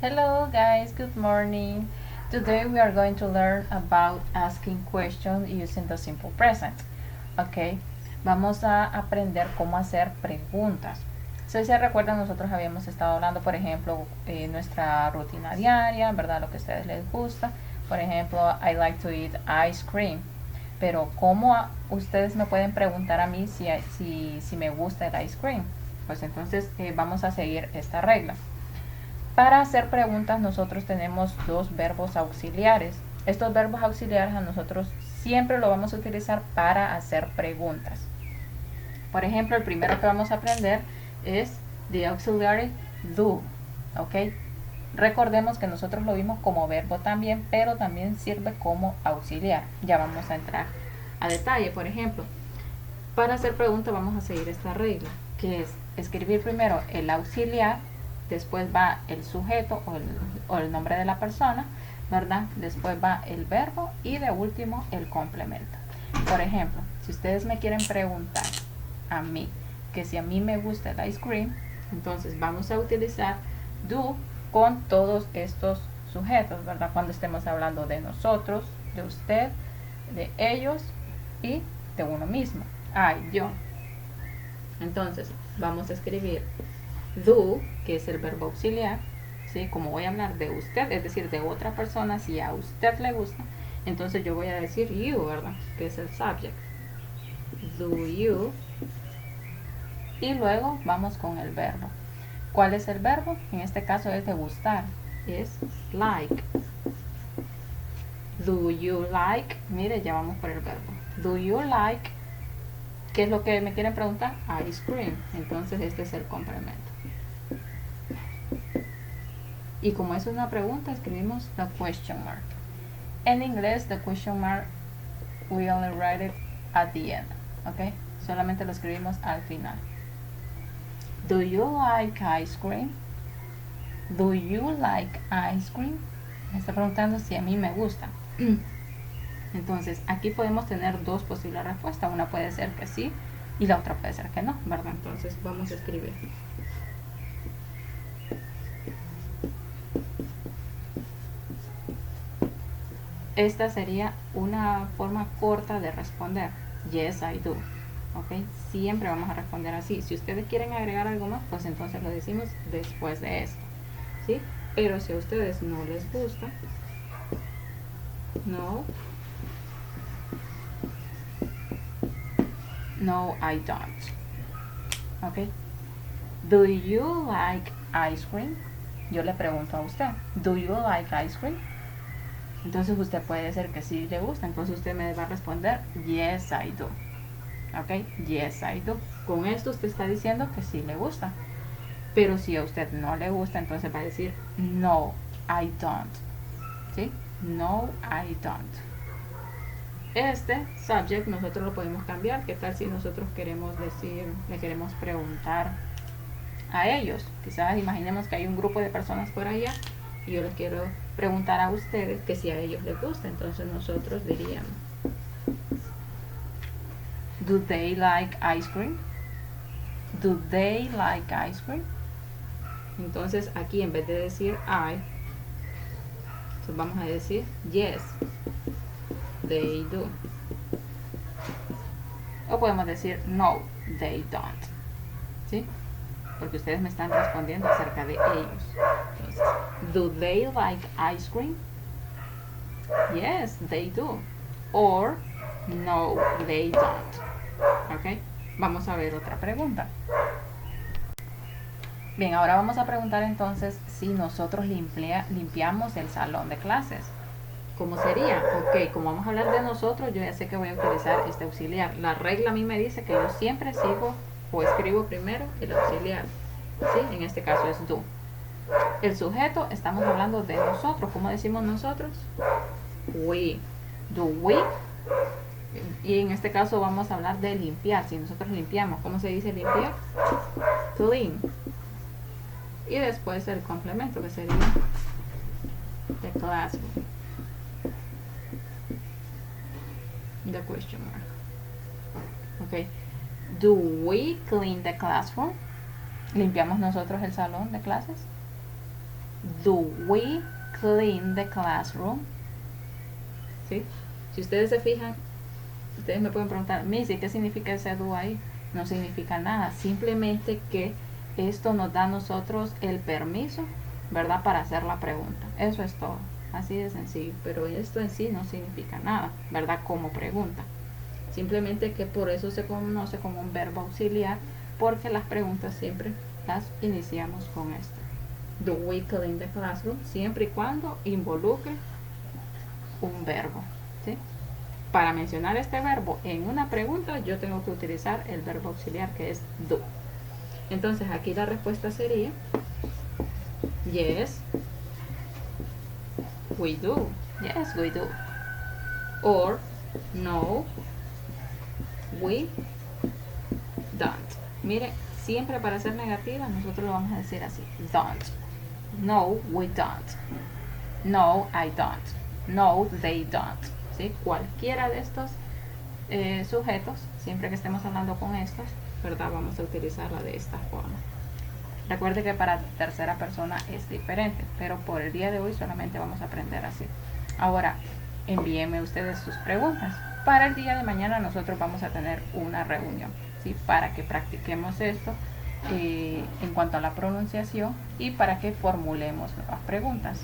Hello guys, good morning. Today we are going to learn about asking questions using the simple present. Ok, vamos a aprender cómo hacer preguntas. Si se recuerdan, nosotros habíamos estado hablando, por ejemplo, nuestra rutina diaria, ¿verdad? Lo que a ustedes les gusta. Por ejemplo, I like to eat ice cream. Pero ¿cómo ustedes me pueden preguntar a mí si me gusta el ice cream? Pues entonces vamos a seguir esta regla. Para hacer preguntas nosotros tenemos dos verbos auxiliares. Estos verbos auxiliares a nosotros siempre lo vamos a utilizar para hacer preguntas. Por ejemplo, el primero que vamos a aprender es the auxiliary do. ¿Ok? Recordemos que nosotros lo vimos como verbo también, pero también sirve como auxiliar. Ya vamos a entrar a detalle. Por ejemplo, para hacer preguntas vamos a seguir esta regla, que es escribir primero el auxiliar, después va el sujeto o el nombre de la persona, ¿verdad? Después va el verbo y de último el complemento. Por ejemplo, si ustedes me quieren preguntar a mí que si a mí me gusta el ice cream, entonces vamos a utilizar do con todos estos sujetos, ¿verdad? Cuando estemos hablando de nosotros, de usted, de ellos y de uno mismo. Ay, yo. Entonces, vamos a escribir do, que es el verbo auxiliar, ¿sí? Como voy a hablar de usted, es decir, de otra persona, si a usted le gusta, entonces yo voy a decir you, ¿verdad? Que es el subject. Do you. Y luego vamos con el verbo. ¿Cuál es el verbo? En este caso es de gustar. Es like. Do you like? Mire, ya vamos por el verbo. Do you like? ¿Qué es lo que me quieren preguntar? Ice cream. Entonces este es el complemento. Y como es una pregunta, escribimos the question mark. En inglés, the question mark, we only write it at the end. ¿Ok? Solamente lo escribimos al final. Do you like ice cream? Do you like ice cream? Me está preguntando si a mí me gusta. Entonces, aquí podemos tener dos posibles respuestas. Una puede ser que sí y la otra puede ser que no, ¿verdad? Entonces, vamos a escribir. Esta sería una forma corta de responder. Yes, I do. ¿Ok? Siempre vamos a responder así. Si ustedes quieren agregar algo más, pues entonces lo decimos después de esto. ¿Sí? Pero si a ustedes no les gusta, no, I don't. ¿Ok? Do you like ice cream? Yo le pregunto a usted, do you like ice cream? Entonces usted puede decir que sí le gusta, entonces usted me va a responder yes I do. ¿Ok? Yes I do. Con esto usted está diciendo que sí le gusta. Pero si a usted no le gusta, entonces va a decir no I don't. ¿Sí? No I don't. Este subject nosotros lo podemos cambiar. ¿Qué tal si nosotros queremos decir, le queremos preguntar a ellos? Quizás imaginemos que hay un grupo de personas por allá y yo les quiero preguntar a ustedes que si a ellos les gusta. Entonces nosotros diríamos, do they like ice cream? Do they like ice cream? Entonces aquí en vez de decir I, entonces vamos a decir yes, they do. O podemos decir no, they don't. ¿Sí? Porque ustedes me están respondiendo acerca de ellos. Entonces, do they like ice cream? Yes, they do. Or no, they don't. ¿Ok? Vamos a ver otra pregunta. Bien, ahora vamos a preguntar entonces si nosotros limpiamos el salón de clases. ¿Cómo sería? Ok, como vamos a hablar de nosotros, yo ya sé que voy a utilizar este auxiliar. La regla a mí me dice que yo siempre sigo o escribo primero el auxiliar. ¿Sí? En este caso es do. El sujeto, estamos hablando de nosotros. ¿Cómo decimos nosotros? We. Do we? Y en este caso vamos a hablar de limpiar. Si nosotros limpiamos, ¿cómo se dice limpiar? Clean. Y después el complemento, que sería the classroom. The question mark. Ok. Do we clean the classroom? ¿Limpiamos nosotros el salón de clases? Do we clean the classroom? ¿Sí? Si ustedes se fijan, ustedes me pueden preguntar, Missy, ¿qué significa ese do ahí? No significa nada, simplemente que esto nos da a nosotros el permiso, ¿verdad? Para hacer la pregunta. Eso es todo, así de sencillo, pero esto en sí no significa nada, ¿verdad? Como pregunta. Simplemente que por eso se conoce como un verbo auxiliar, porque las preguntas siempre las iniciamos con esto. Do we clean the classroom? Siempre y cuando involucre un verbo, ¿sí? Para mencionar este verbo en una pregunta, yo tengo que utilizar el verbo auxiliar que es do. Entonces aquí la respuesta sería yes, we do. Yes, we do. Or no, we don't. Mire, siempre para ser negativa nosotros lo vamos a decir así, don't. No, we don't. No, I don't. No, they don't. ¿Sí? Cualquiera de estos sujetos, siempre que estemos hablando con estos, ¿verdad? Vamos a utilizarla de esta forma. Recuerde que para tercera persona es diferente, pero por el día de hoy solamente vamos a aprender así. Ahora, envíenme ustedes sus preguntas. Para el día de mañana nosotros vamos a tener una reunión, ¿sí? Para que practiquemos esto en cuanto a la pronunciación y para que formulemos nuevas preguntas.